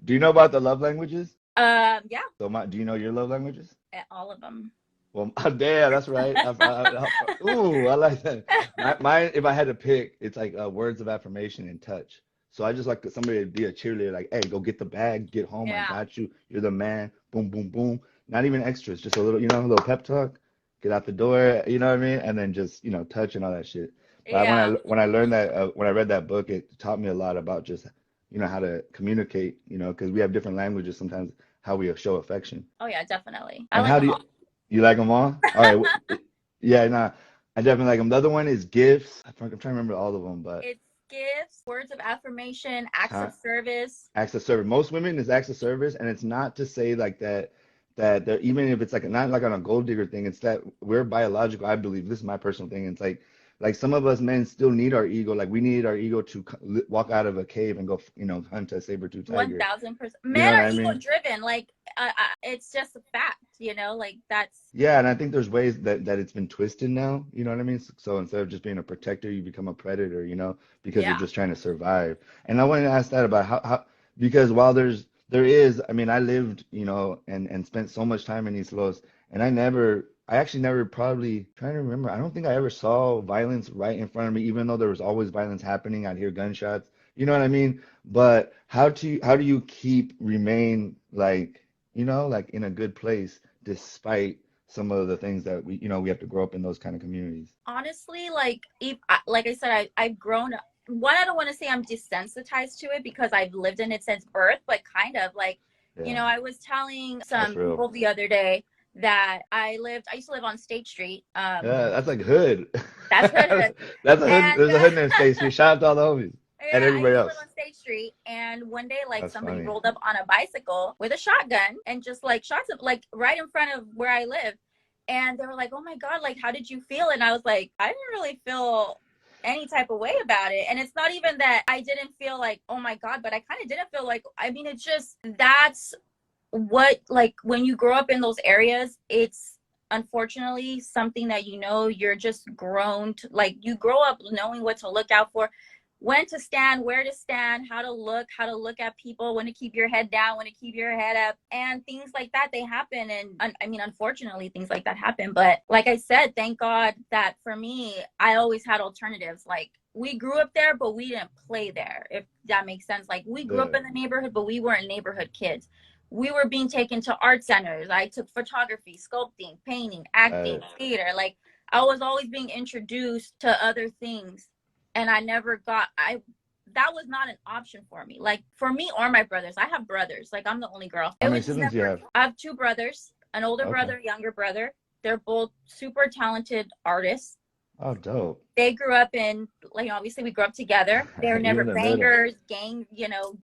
Do you know about the love languages? Yeah, So do you know your love languages? all of them. Well, damn, that's right. Ooh, I like that. Mine, if I had to pick, it's like words of affirmation and touch. So I just like somebody to be a cheerleader, like, hey, go get the bag, get home, I Yeah, got you. You're the man. Boom, boom, boom. Not even extras, just a little, a little pep talk. Get out the door, you know what I mean? And then just, touch and all that shit. But yeah. when I learned that, when I read that book, it taught me a lot about just, how to communicate, because we have different languages sometimes, how we show affection. Oh yeah, definitely. I And like how them do all. you like them all? All right. Yeah, nah, I definitely like them. The other one is gifts. I'm trying to remember all of them, but It's gifts, words of affirmation, acts of time, service. acts of service. Most women is acts of service, and it's not to say like that they're, even if it's like not like on a gold digger thing, it's that we're biological. I believe this is my personal thing. It's like some of us men still need our ego. Like we need our ego to walk out of a cave and go, hunt a saber-tooth tiger. 1000%. You Men know what are I ego mean? driven. Like, it's just a fact, like that's, Yeah, and I think there's ways that it's been twisted now, you know what I mean? So instead of just being a protector, you become a predator, because you're yeah. just trying to survive. And I wanted to ask that about because while there is, I mean, I lived, and spent so much time in East Los, and I actually never, probably trying to remember, I don't think I ever saw violence right in front of me, even though there was always violence happening. I'd hear gunshots, you know what I mean? But how do you remain like, like in a good place despite some of the things that we have to grow up in those kind of communities. Honestly, like, like I said, I've grown up. One, I don't want to say I'm desensitized to it because I've lived in it since birth, but kind of like, Yeah, I was telling that's some real. people the other day that I used to live on State Street. Yeah, that's like hood. That's hood hood. That's a hood. And There's a hood named Stacy. Shout out to all the homies and yeah, I everybody used to live else. on State Street, and one day, like, That's somebody funny. rolled up on a bicycle with a shotgun and just like shot some, like, right in front of where I live. And they were like, "Oh my God, like, how did you feel?" And I was like, "I didn't really feel any type of way about it." And it's not even that I didn't feel like, "Oh my God," but I kind of didn't feel like, I mean, it's just that's what, like, when you grow up in those areas, it's unfortunately something that, you're just grown to, like, you grow up knowing what to look out for, when to stand, where to stand, how to look at people, when to keep your head down, when to keep your head up, and things like that, they happen. And I mean, unfortunately, things like that happen. But like I said, thank God that for me, I always had alternatives. Like, we grew up there, but we didn't play there, if that makes sense. Like, we grew up Yeah. in the neighborhood, but we weren't neighborhood kids. We were being taken to art centers. I took photography, sculpting, painting, acting, Uh, theater. Like, I was always being introduced to other things, and I never got I that was not an option for me. Like, for me or my brothers. I have brothers. Like, I'm the only girl. how It many was just siblings do you never. have? I have two brothers, an older Okay. brother, younger brother. They're both super talented artists. Oh, dope. They grew up in, like, obviously we grew up together. They were You're never in the middle. bangers, gang,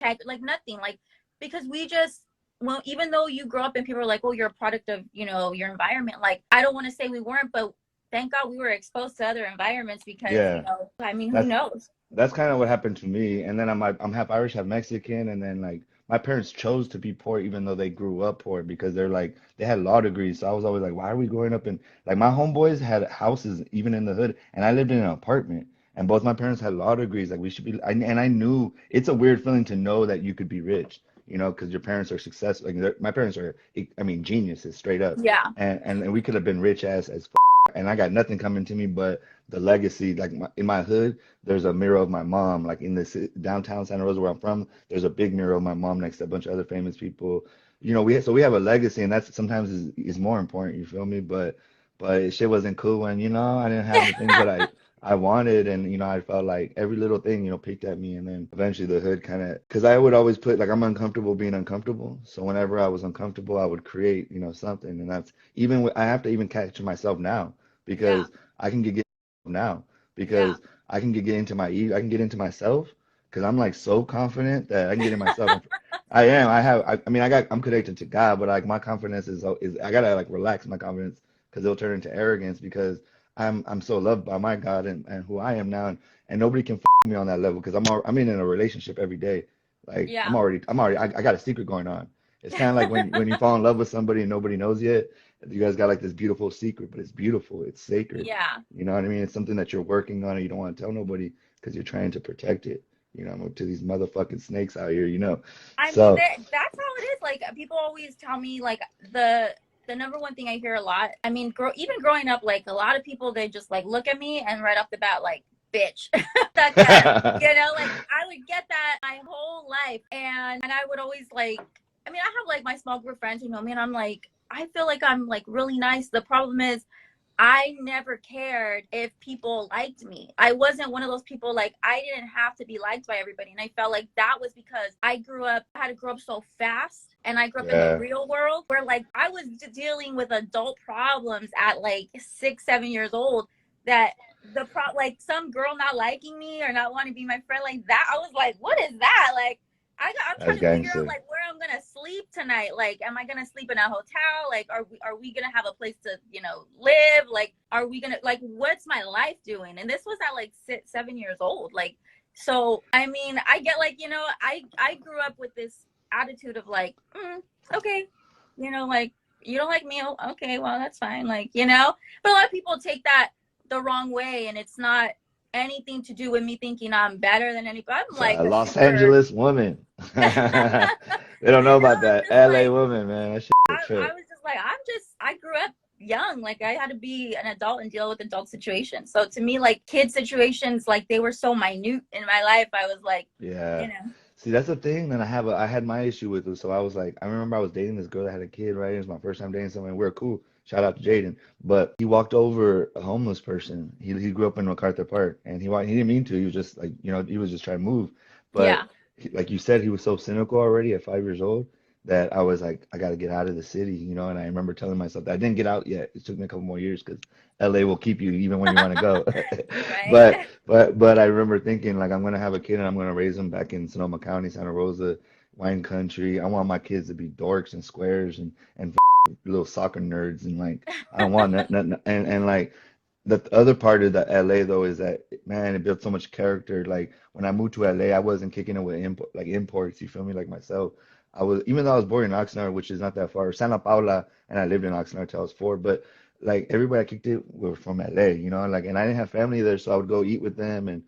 tag, like nothing. Like, because we just, well, even though you grow up and people are like, "Oh, you're a product of, your environment." Like, I don't want to say we weren't, but thank God we were exposed to other environments because, Yeah. I mean, who That's knows? that's kind of what happened to me. And then I'm half Irish, half Mexican, and then like my parents chose to be poor even though they grew up poor because they had law degrees. So I was always like, why are we growing up in, like, my homeboys had houses even in the hood, and I lived in an apartment. And both my parents had law degrees. Like we should be, and I knew it's a weird feeling to know that you could be rich, because your parents are successful. Like my parents are, I mean, geniuses, straight up. Yeah. And we could have been rich as and I got nothing coming to me but the legacy. Like in my hood, there's a mirror of my mom. Like in this downtown Santa Rosa where I'm from, there's a big mirror of my mom next to a bunch of other famous people. We have a legacy, and that's sometimes is more important. You feel me? But shit wasn't cool when I didn't have the things that I wanted, and I felt like every little thing picked at me, and then eventually the hood kind of, because I would always put, like, I'm uncomfortable being uncomfortable, so whenever I was uncomfortable I would create something, and that's even I have to even catch myself now Yeah. because I can get now Yeah. because I can get into my ego, I can get into myself because I'm like so confident that I can get in myself. I am. I mean, I'm connected to God, but like my confidence is I gotta like relax my confidence because it'll turn into arrogance because I'm so loved by my God and who I am now, and nobody can me on that level because I'm in a relationship every day. Like Yeah. I got a secret going on. It's kind of like when you fall in love with somebody and nobody knows yet. You guys got like this beautiful secret, but it's beautiful. It's sacred. Yeah. You know what I mean? It's something that you're working on and you don't want to tell nobody because you're trying to protect it. You know, I'm to these motherfucking snakes out here, you know. I mean, So that's how it is. Like people always tell me, like the number one thing I hear a lot. I mean, even growing up, like a lot of people, they just like look at me and right off the bat, like, bitch, that kind of, you know, like I would get that my whole life, and I would always like. I mean, I have like my small group of friends who know me, and I'm like, I feel like I'm like really nice. The problem is I never cared if people liked me. I wasn't one of those people, like I didn't have to be liked by everybody. And I felt like that was because I had to grow up so fast, and I grew up in the yeah, real world where like I was dealing with adult problems at like 6, 7 years old, that like some girl not liking me or not wanting to be my friend, like that. I was like, what is that? Like I'm that's trying to figure out gangster. like where I'm gonna sleep tonight. Like, am I gonna sleep in a hotel? Like, are we gonna have a place to live? Like, are we gonna like what's my life doing? And this was at like 7 years old. Like, so I mean, I get like I grew up with this attitude of like, okay, like you don't like me, okay, well that's fine, like But a lot of people take that the wrong way, and it's not anything to do with me thinking I'm better than anybody. I'm It's like a a Los super Angeles woman. They don't know about I'm that just LA like woman, man. That shit's a I trip. was just like I grew up young, like I had to be an adult and deal with adult situations. So to me, like kid situations, like they were so minute in my life. I was like, Yeah. you know, See, that's the thing that I had my issue with it. So I was like, I remember I was dating this girl that had a kid, right? It was my first time dating someone. We were cool. Shout out to Jaden. But he walked over a homeless person. He grew up in MacArthur Park, and he didn't mean to. He was just like, he was just trying to move. yeah, But like you said, he was so cynical already at 5 years old that I was like, I got to get out of the city, And I remember telling myself that I didn't get out yet. It took me a couple more years because LA will keep you even when you want to go. right. But I remember thinking like I'm gonna have a kid and I'm gonna raise him back in Sonoma County, Santa Rosa, wine country. I want my kids to be dorks and squares and little soccer nerds and like I don't want nothing. And like the other part of the LA though is that man, it built so much character. Like when I moved to LA, I wasn't kicking it with imports. You feel me? Like myself, I was even though I was born in Oxnard, which is not that far, Santa Paula, and I lived in Oxnard till I was 4. But like everybody I kicked it were from LA, Like and I didn't have family there, so I would go eat with them and